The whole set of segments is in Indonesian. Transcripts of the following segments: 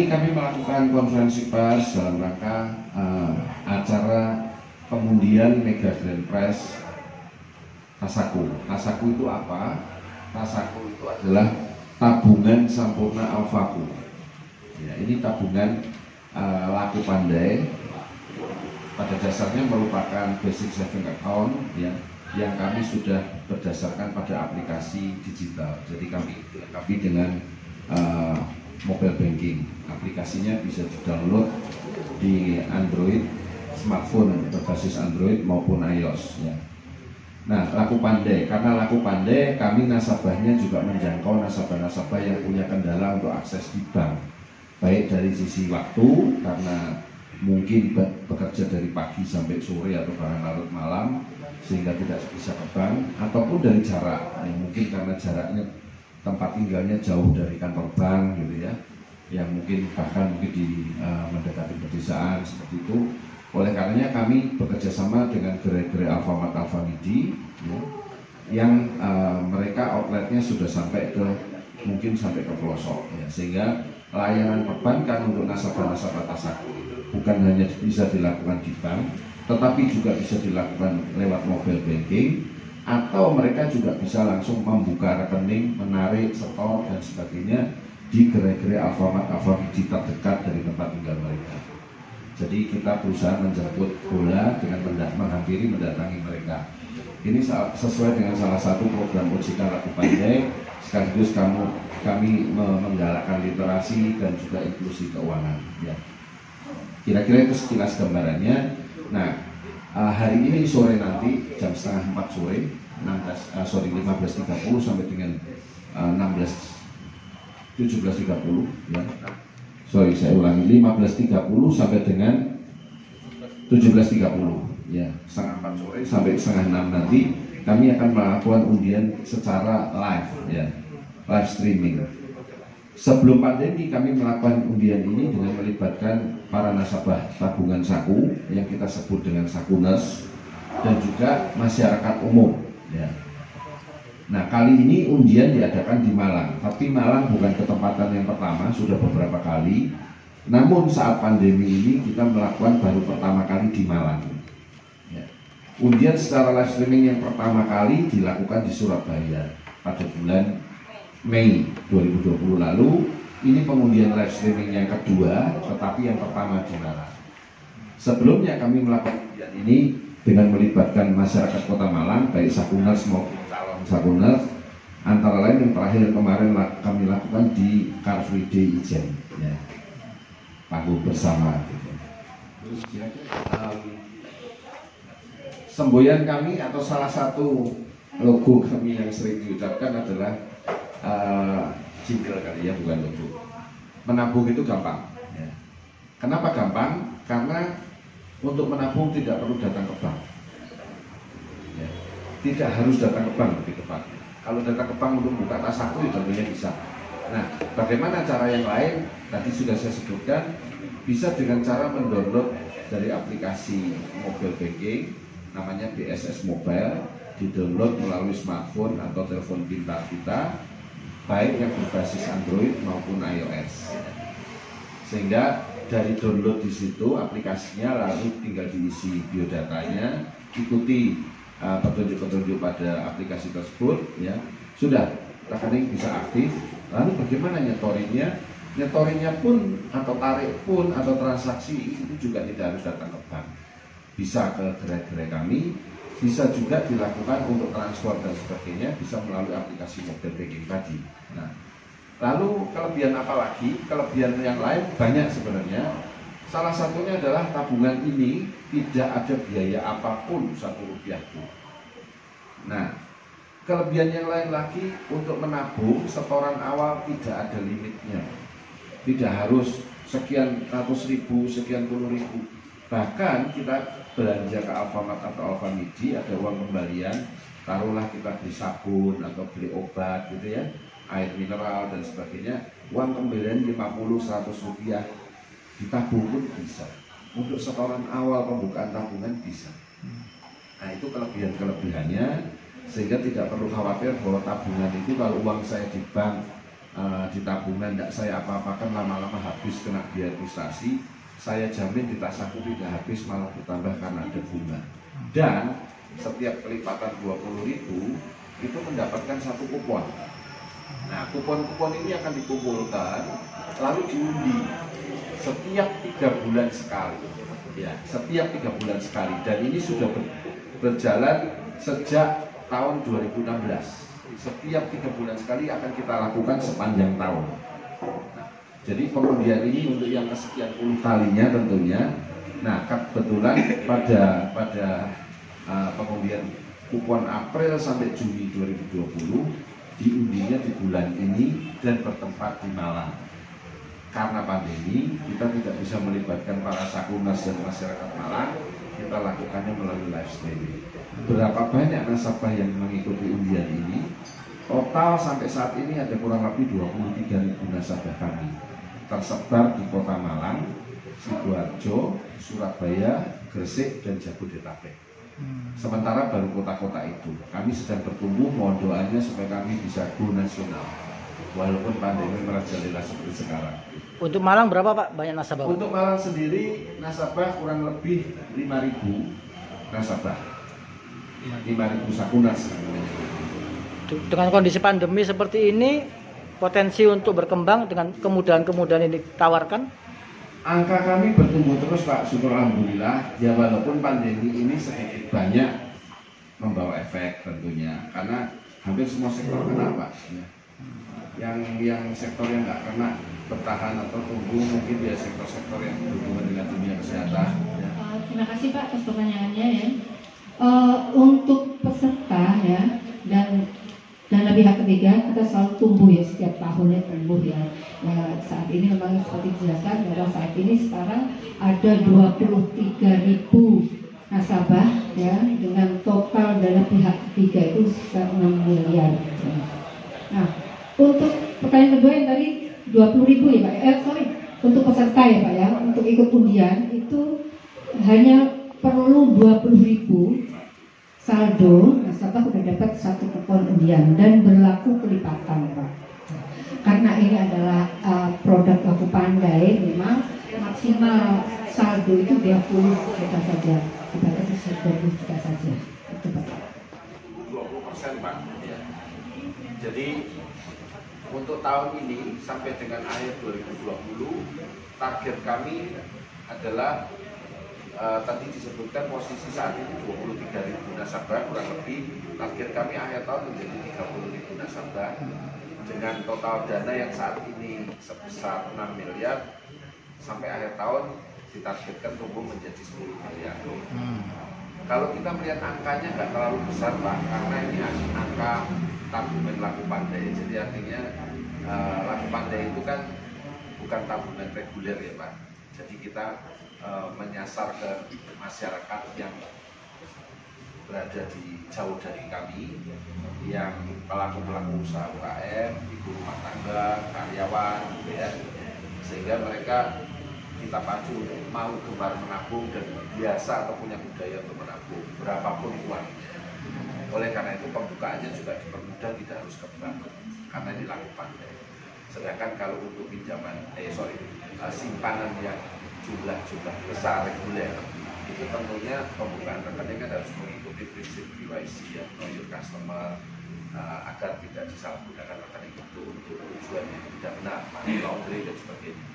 ini kami melakukan konferensi pers dalam rangka acara pengundian Mega Grand Prize Tasaku. Tasaku itu apa? Tasaku itu adalah tabungan Sampurna Alfaku. Ya, ini tabungan laku pandai. Pada dasarnya merupakan basic saving account ya, yang kami sudah berdasarkan pada aplikasi digital. Jadi kami dilengkapi dengan mobile banking. Aplikasinya bisa di-download di Android, smartphone berbasis Android maupun iOS ya. Nah, laku pandai, karena laku pandai kami nasabahnya juga menjangkau nasabah-nasabah yang punya kendala untuk akses di bank. Baik dari sisi waktu, karena mungkin bekerja dari pagi sampai sore atau bahkan larut malam sehingga tidak bisa ke bank, ataupun dari jarak, mungkin karena jaraknya tempat tinggalnya jauh dari kantor bank gitu ya, yang mungkin bahkan di mendekati pedesaan seperti itu. Oleh karenanya kami bekerja sama dengan gerai-gerai Alfamart Alfamidi ya, yang mereka outletnya sudah sampai ke mungkin sampai ke pelosok ya, sehingga layanan perbankan untuk nasabah-nasabah Tasaku bukan hanya bisa dilakukan di bank, tetapi juga bisa dilakukan lewat mobile banking, atau mereka juga bisa langsung membuka rekening, menarik, setor dan sebagainya di gerai-gerai Alfamart Alfamidi terdekat dari tempat tinggal mereka. Jadi kita berusaha menjemput bola dengan menghampiri, mendatangi mereka. Ini sesuai dengan salah satu program OJK Laku Pandai, sekaligus kami menggalakkan literasi dan juga inklusi keuangan. Ya. Kira-kira itu sekilas gambarannya. Nah, hari ini sore nanti jam setengah 4 sore, 15.30 sampai dengan 17.30 ya. Sorry, saya ulangi, 15.30 sampai dengan 17.30 ya, setengah 4 sore sampai setengah 6 nanti kami akan melakukan undian secara live ya, live streaming. Sebelum pandemi kami melakukan undian ini dengan melibatkan para nasabah tabungan Saku yang kita sebut dengan Sakuners dan juga masyarakat umum ya. Nah, kali ini undian diadakan di Malang, tapi Malang bukan ketempatan yang pertama, sudah beberapa kali. Namun saat pandemi ini kita melakukan baru pertama kali di Malang ya. Undian secara live streaming yang pertama kali dilakukan di Surabaya pada bulan Mei 2020 lalu. Ini pengundian live streaming yang kedua, tetapi yang pertama di Malang. Sebelumnya kami melakukan undian ini dengan melibatkan masyarakat Kota Malang, baik Sakuners maupun calon Sakuners. Antara lain yang terakhir kemarin kami lakukan di Car Free Day Ijen, ya, panggung bersama. Gitu. Terus semboyan kami atau salah satu logo kami yang sering diucapkan adalah jingle kali ya, bukan logo. Menabung itu gampang. Ya. Kenapa gampang? Karena untuk menabung tidak perlu datang ke bank. Ya. Tidak harus datang ke bank lebih tepatnya. Kalau datang ke bank untuk buka Tasaku ya tentunya bisa. Nah, bagaimana cara yang lain? Tadi sudah saya sebutkan, bisa dengan cara mendownload dari aplikasi mobile banking, namanya BSS Mobile, di-download melalui smartphone atau telepon pintar kita, baik yang berbasis Android maupun iOS. Sehingga dari download di situ aplikasinya, lalu tinggal diisi biodatanya, ikuti petunjuk-petunjuk pada aplikasi tersebut, ya sudah, rekening bisa aktif. Lalu bagaimana nyetorinnya? Nyetorinnya pun atau tarik pun atau transaksi itu juga tidak harus datang ke bank, bisa ke gerai-gerai kami, bisa juga dilakukan untuk transport dan sebagainya, bisa melalui aplikasi mobile banking tadi. Nah, lalu kelebihan apa lagi? Kelebihan yang lain banyak sebenarnya. Salah satunya adalah tabungan ini tidak ada biaya apapun, 1 rupiah pun. Nah, kelebihan yang lain lagi, untuk menabung setoran awal tidak ada limitnya. Tidak harus sekian ratus ribu, sekian puluh ribu. Bahkan kita belanja ke Alfamart atau Alfamidi, ada uang kembalian, taruhlah kita beli sabun atau beli obat gitu ya, air mineral dan sebagainya, uang kembalian 50-100 rupiah, ditabung pun bisa. Untuk setoran awal pembukaan tabungan bisa. Nah, itu kelebihannya, sehingga tidak perlu khawatir bahwa tabungan itu kalau uang saya di bank di tabungan tidak saya apa-apakan, lama-lama habis kena biaya administrasi, saya jamin di tas aku tidak habis, malah bertambah karena ada bunga. Dan setiap kelipatan 20.000 itu mendapatkan satu kupon. Nah, kupon-kupon ini akan dikumpulkan lalu diundi setiap 3 bulan sekali. Ya, setiap 3 bulan sekali. Dan ini sudah berjalan sejak tahun 2016. Setiap 3 bulan sekali akan kita lakukan sepanjang tahun. Nah, jadi pengundian ini untuk yang kesekian puluh kalinya tentunya. Nah, kebetulan pada pengundian kupon April sampai Juni 2020 diundinya di bulan ini dan bertempat di Malang. Karena pandemi, kita tidak bisa melibatkan para Sakunas dan masyarakat Malang, kita lakukannya melalui live streaming. Berapa banyak nasabah yang mengikuti undian ini? Total sampai saat ini ada kurang lebih 23.000 nasabah kami, tersebar di Kota Malang, Sidoarjo, Surabaya, Gresik, dan Jabodetabek. Sementara baru kota-kota itu, kami sedang bertumbuh, mohon doanya supaya kami bisa go nasional, walaupun pandemi merajalela seperti sekarang. Untuk Malang berapa Pak banyak nasabah? Untuk Malang sendiri nasabah kurang lebih 5.000 nasabah, 5.000 Sakunas. Dengan kondisi pandemi seperti ini, potensi untuk berkembang dengan kemudahan-kemudahan ini ditawarkan? Angka kami bertumbuh terus Pak, syukur alhamdulillah. Ya walaupun pandemi ini sedikit banyak membawa efek tentunya, karena hampir semua sektor kena Pak. Yang sektor yang nggak kena bertahan atau tumbuh mungkin ya sektor-sektor yang berhubungan dengan dunia kesehatan. Ya. Terima kasih Pak atas pertanyaannya ya. Untuk peserta ya dan dana pihak ketiga kita selalu tumbuh ya, setiap tahunnya tumbuh ya. Nah, saat ini memang seperti dijelaskan bahwa saat ini sekarang ada 23.000 nasabah ya, dengan total dana pihak ketiga itu sekitar 6 miliar. Nah, untuk pertanyaan kedua yang tadi 20.000 ya Pak. Untuk peserta ya Pak ya, untuk ikut undian itu hanya perlu 20.000 saldo, nasabah sudah dapat satu kupon undian dan berlaku kelipatan Pak. Karena ini adalah produk Laku Pandai, memang maksimal saldo itu 20 juta saja, dibatasi 20 juta saja. Itu Pak. 20% Pak. Ya. Jadi untuk tahun ini sampai dengan akhir 2020 target kami adalah tadi disebutkan posisi saat ini 23.000 nasabah kurang lebih. Target kami akhir tahun menjadi 30.000 nasabah dengan total dana yang saat ini sebesar 6 miliar. Sampai akhir tahun ditargetkan tumbuh menjadi 10 miliar. Kalau kita melihat angkanya nggak terlalu besar Pak, karena ini angka tabungan Laku Pandai. Jadi artinya Laku Pandai itu kan bukan tabungan reguler ya Pak. Jadi kita menyasar ke masyarakat yang berada di jauh dari kami, yang pelaku-pelaku usaha UKM, ibu rumah tangga, karyawan, gitu ya. Sehingga mereka kita pacu untuk mau gemar menabung dan biasa atau punya budaya untuk menabung, berapapun uangnya. Oleh karena itu pembukaannya juga dipermudah, tidak harus ke bank, karena ini Laku Pandai. Sedangkan kalau untuk pinjaman, simpanan yang jumlah besar reguler itu tentunya pembukaan rekening kan harus mengikuti prinsip KYC ya, know your customer, agar tidak disalahgunakan rekening itu untuk tujuan yang tidak benar, money laundering dan sebagainya.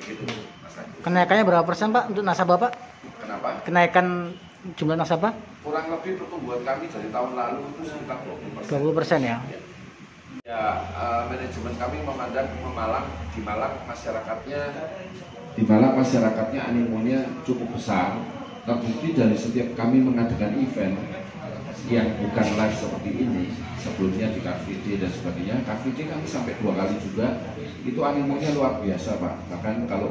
Begitu Mas Agus. Kenaikannya berapa persen Pak untuk nasabah Pak? Kenapa? Kenaikan jumlah nasabah? Kurang lebih pertumbuhan kami dari tahun lalu itu sekitar 20%. 20% ya? Ya, manajemen kami memandang di Malang masyarakatnya animonya cukup besar. Terbukti dari setiap kami mengadakan event yang bukan live seperti ini, sebelumnya di Car Free Day dan sebagainya. Car Free Day kami sampai 2 kali juga, itu animonya luar biasa Pak. Bahkan kalau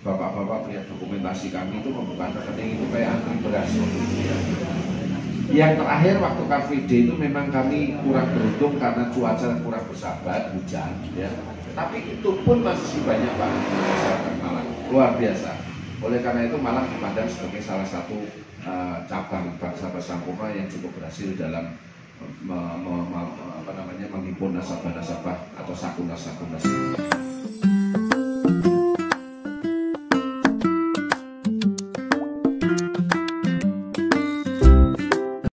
bapak-bapak lihat dokumentasi kami itu pembukaan rekening itu kayak antri beras. Yang terakhir waktu Car Free Day itu memang kami kurang beruntung karena cuaca kurang bersahabat, hujan ya. Tapi itu pun masih banyak Pak masyarakat Malang, luar biasa. Oleh karena itu Malang dipandang sebagai salah satu cabang Bank Sahabat Sampurna yang cukup berhasil dalam menghimpun nasabah-nasabah atau sakunas-sakunas.